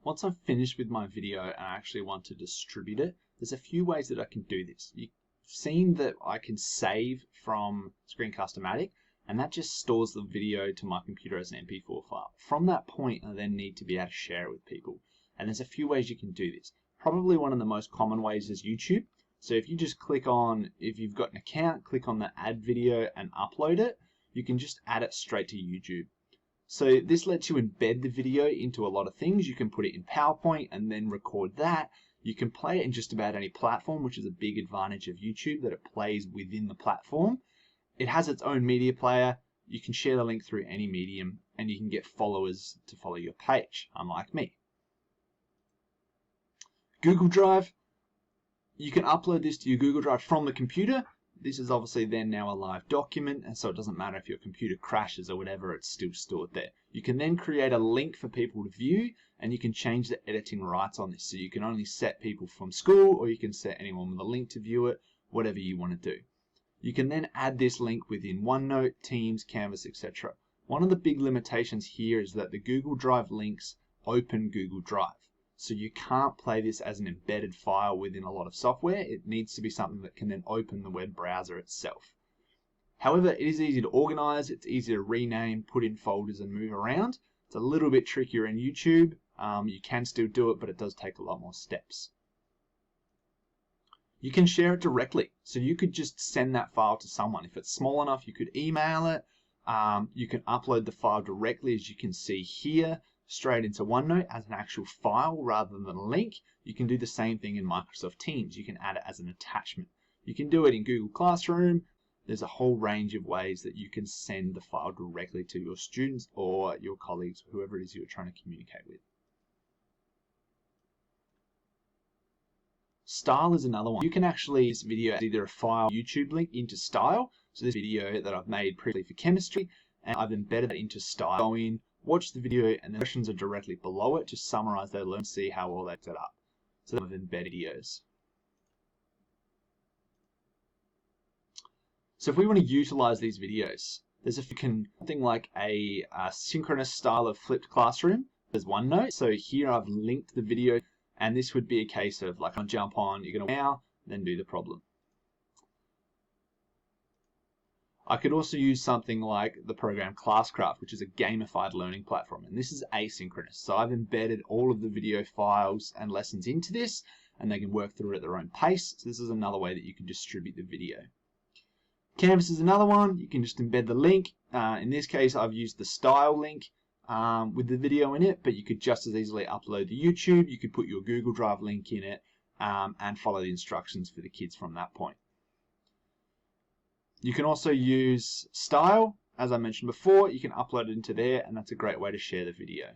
Once I've finished with my video and I actually want to distribute it, there's a few ways that I can do this. You've seen that I can save from Screencast-O-Matic, and that just stores the video to my computer as an MP4 file. From that point, I then need to be able to share it with people. And there's a few ways you can do this. Probably one of the most common ways is YouTube. So if you just click on, if you've got an account, click on the add video and upload it, you can just add it straight to YouTube. So this lets you embed the video into a lot of things. You can put it in PowerPoint and then record that. You can play it in just about any platform, which is a big advantage of YouTube, that it plays within the platform. It has its own media player. You can share the link through any medium, and you can get followers to follow your page, unlike me. Google Drive. You can upload this to your Google Drive from the computer. This is obviously then now a live document, and so it doesn't matter if your computer crashes or whatever, it's still stored there. You can then create a link for people to view, and you can change the editing rights on this. So you can only set people from school, or you can set anyone with a link to view it, whatever you want to do. You can then add this link within OneNote, Teams, Canvas, etc. One of the big limitations here is that the Google Drive links open Google Drive. So you can't play this as an embedded file within a lot of software. It needs to be something that can then open the web browser itself. However, it is easy to organize, it's easy to rename, put in folders and move around. It's a little bit trickier in YouTube. You can still do it, but it does take a lot more steps. You can share it directly. So you could just send that file to someone. If it's small enough, you could email it. You can upload the file directly, as you can see here, straight into OneNote as an actual file rather than a link. You can do the same thing in Microsoft Teams. You can add it as an attachment. You can do it in Google Classroom. There's a whole range of ways that you can send the file directly to your students or your colleagues, whoever it is you're trying to communicate with. Style is another one. You can actually use this video as either a file YouTube link into Style. So this video that I've made previously for chemistry, and I've embedded that into Style. Go in, watch the video, and the questions are directly below it to summarize their learning, see how well they've set up. So I've embedded videos. So if we want to utilize these videos, there's something like a synchronous style of flipped classroom. There's OneNote. So here I've linked the video, and this would be a case of like, I'll jump on, you're going to now, then do the problem. I could also use something like the program Classcraft, which is a gamified learning platform, and this is asynchronous. So I've embedded all of the video files and lessons into this, and they can work through it at their own pace. So this is another way that you can distribute the video. Canvas is another one. You can just embed the link. In this case, I've used the style link with the video in it, but you could just as easily upload the YouTube. You could put your Google Drive link in it and follow the instructions for the kids from that point. You can also use Style, as I mentioned before. You can upload it into there, and that's a great way to share the video.